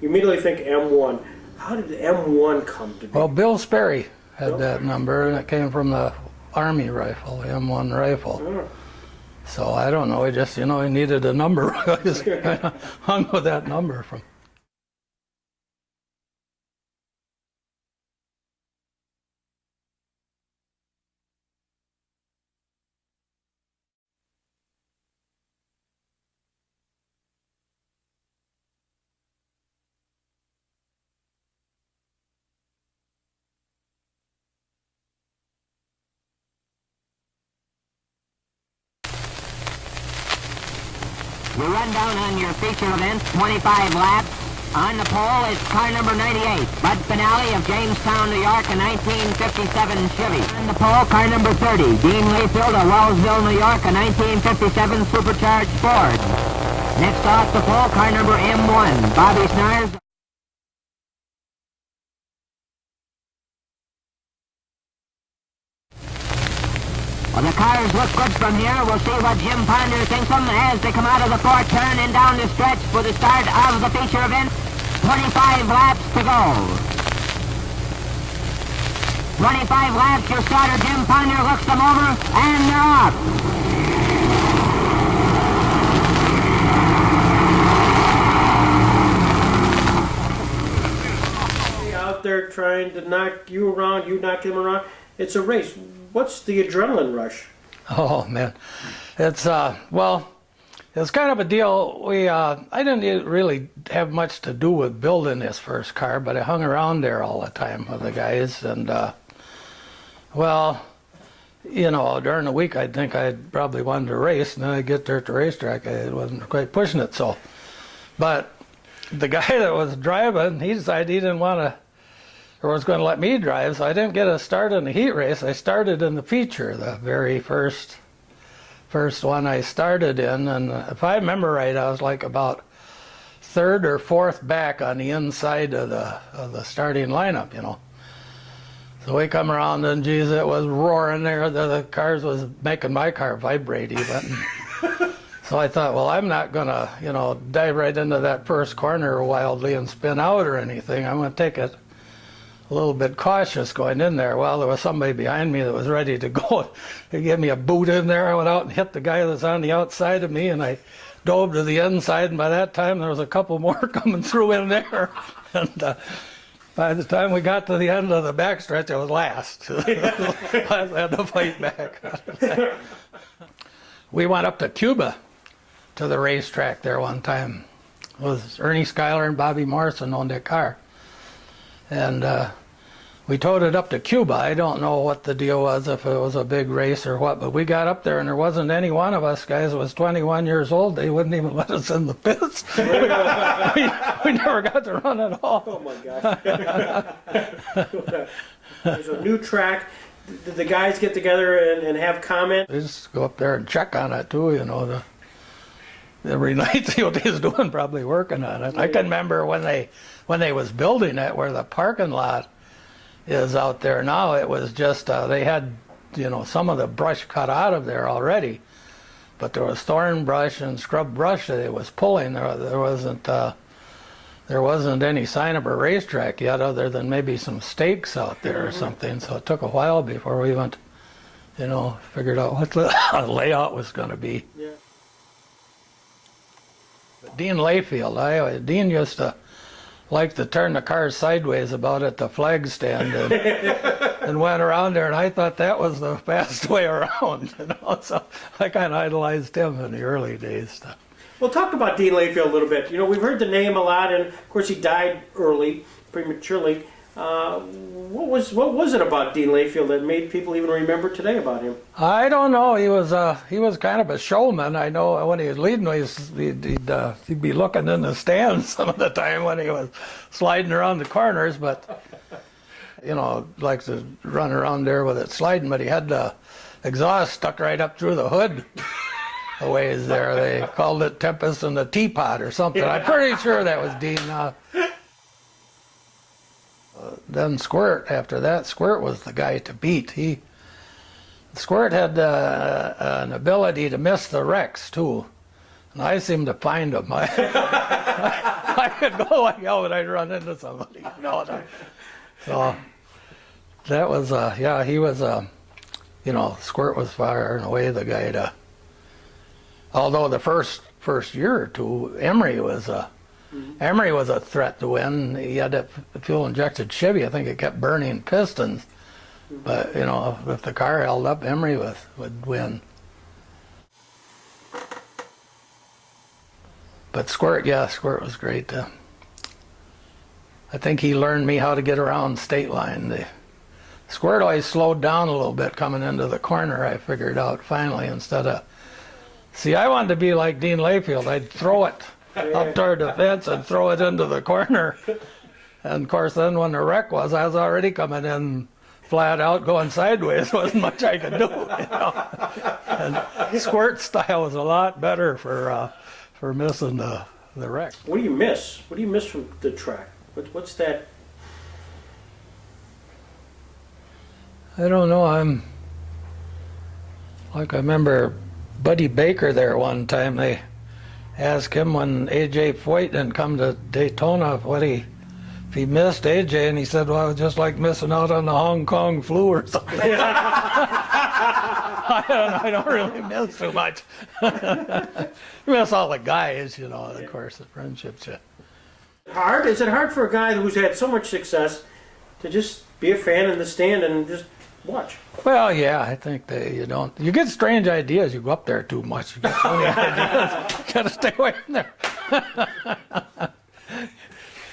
you immediately think M1. How did M1 come to be? Well, Bill Sperry had that number, and it came from the Army rifle, the M1 rifle. Oh. So I don't know, he just, he needed a number. I just kind of hung with that number from. We run down on your feature event, 25 laps. On the pole is car number 98, Bud Finale of Jamestown, New York, a 1957 Chevy. On the pole, car number 30, Dean Layfield of Wellsville, New York, a 1957 Supercharged Ford. Next off the pole, car number M1, Bobby Schnars. Well, the cars look good from here. We'll see what Jim Ponder thinks of them as they come out of the fourth turn and down the stretch for the start of the feature event. 25 laps to go. 25 laps, your starter Jim Ponder looks them over, and they're off. Out there trying to knock you around, you knock him around. It's a race. What's the adrenaline rush? Oh man, it's well, it's kind of a deal. I didn't really have much to do with building this first car, but I hung around there all the time with the guys, and well, during the week I'd think I'd probably wanted to race, and then I'd get there at the racetrack, I wasn't quite pushing it so. But the guy that was driving, he decided he didn't want to, or was going to let me drive, so I didn't get a start in the heat race. I started in the feature, the very first one I started in, and if I remember right, I was like about third or fourth back on the inside of the starting lineup, So we come around, and geez, it was roaring there. The cars was making my car vibrate even. So I thought, well, I'm not gonna, dive right into that first corner wildly and spin out or anything. I'm gonna take it a little bit cautious going in there. Well, there was somebody behind me that was ready to go. He gave me a boot in there. I went out and hit the guy that was on the outside of me, and I dove to the inside, and by that time there was a couple more coming through in there. And by the time we got to the end of the backstretch, I was last. I had to fight back. We went up to Cuba to the racetrack there one time. It was Ernie Schuyler and Bobby Morrison owned that car. And we towed it up to Cuba. I don't know what the deal was, if it was a big race or what, but we got up there and there wasn't any one of us guys that was 21 years old. They wouldn't even let us in the pits. we never got to run at all. Oh my gosh. There's a new track. Did the guys get together and have comment? They just go up there and check on it too, every night, see what he was doing, probably working on it. I can remember when they was building it, where the parking lot is out there now, it was just, they had, some of the brush cut out of there already, but there was thorn brush and scrub brush that it was pulling. There wasn't any sign of a racetrack yet, other than maybe some stakes out there or something, so it took a while before we went, figured out what the layout was going to be. Yeah. Dean Layfield, Dean used to like to turn the cars sideways about at the flag stand and went around there, and I thought that was the fast way around, so I kind of idolized him in the early days. Well, talk about Dean Layfield a little bit. We've heard the name a lot, and of course he died early, prematurely. What was it about Dean Layfield that made people even remember today about him? I don't know. He was kind of a showman. I know when he was leading, he'd be looking in the stands some of the time when he was sliding around the corners, but likes to run around there with it sliding. But he had the exhaust stuck right up through the hood a ways there. They called it Tempest in the Teapot or something. I'm pretty sure that was Dean. Then Squirt, after that, Squirt was the guy to beat. Squirt had an ability to miss the wrecks too. And I seemed to find them. I could go like hell, but I'd run into somebody. So that was, yeah, he was, Squirt was far and away the guy to. Although the first year or two, Emery was a threat to win. He had that fuel injected Chevy. I think it kept burning pistons. But if the car held up, Emery would win. But Squirt was great. I think he learned me how to get around Stateline. Squirt always slowed down a little bit coming into the corner, I figured out finally, instead of... See, I wanted to be like Dean Layfield. I'd throw it up toward the fence and throw it into the corner. And of course, then when the wreck was, I was already coming in flat out, going sideways. There wasn't much I could do. And Squirt's style was a lot better for missing the wreck. What do you miss? What do you miss from the track? What's that? I don't know. I remember Buddy Baker there one time. They asked him when A.J. Foyt didn't come to Daytona if he missed A.J. and he said, well, it was just like missing out on the Hong Kong flu or something. I don't really miss too much. You miss all the guys, of course, the friendships. Hard? Is it hard for a guy who's had so much success to just be a fan in the stand and just watch? Well, yeah, I think that you get strange ideas. You go up there too much. You get so many ideas. You gotta stay away from there.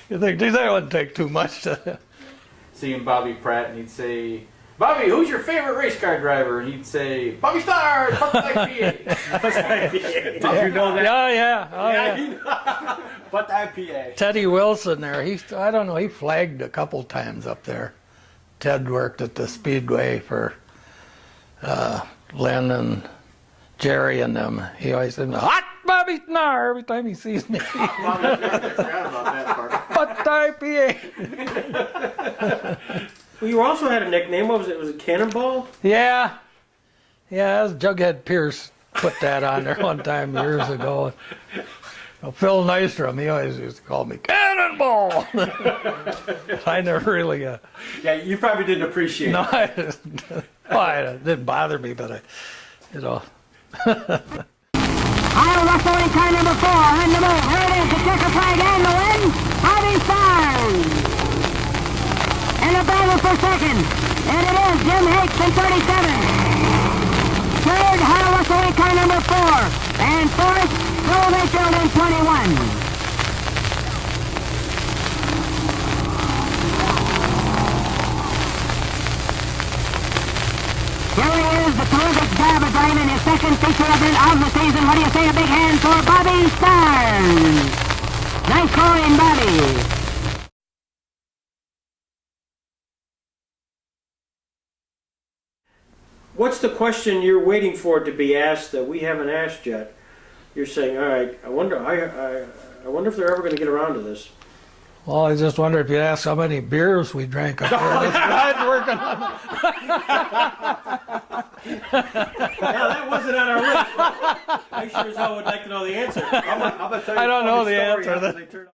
You think, geez, that wouldn't take too much to... Seeing Bobby Pratt, and he'd say, Bobby, who's your favorite race car driver? And he'd say, Bobby Schnars, Buck IPA. Did you know that? Yeah. Buck IPA. Teddy Wilson there, I don't know, he flagged a couple times up there. Ted worked at the Speedway for Len and Jerry and them. He always said, hot Bobby Schnars every time he sees me. I forgot about that part. Buck IPA. Well, you also had a nickname. What was it? Was it Cannonball? Yeah, that was Jughead Pierce put that on there one time years ago. Phil Nystrom, he always used to call me Cannonball. I never really... Yeah, you probably didn't appreciate no, it. It didn't bother me, but Iowa Wrestling car number 4 on the move. Here it is, the checker flag and the win. Bobby Schnars. And the battle for second. And it is Jim Hakes in 37. Third, Iowa Wrestling car number 4. And fourth, Bill Mayfield in 21. Here he is, the terrific job of driving his second feature event of the season. What do you say? A big hand for Bobby Schnars. Nice going, Bobby. What's the question you're waiting for to be asked that we haven't asked yet? You're saying, all right, I wonder if they're ever going to get around to this. Well, I just wonder if you'd ask how many beers we drank up there. I'm working on Yeah, that wasn't on our list. I sure as hell would like to know the answer. I'm gonna tell you I don't a know funny the story answer. after they turn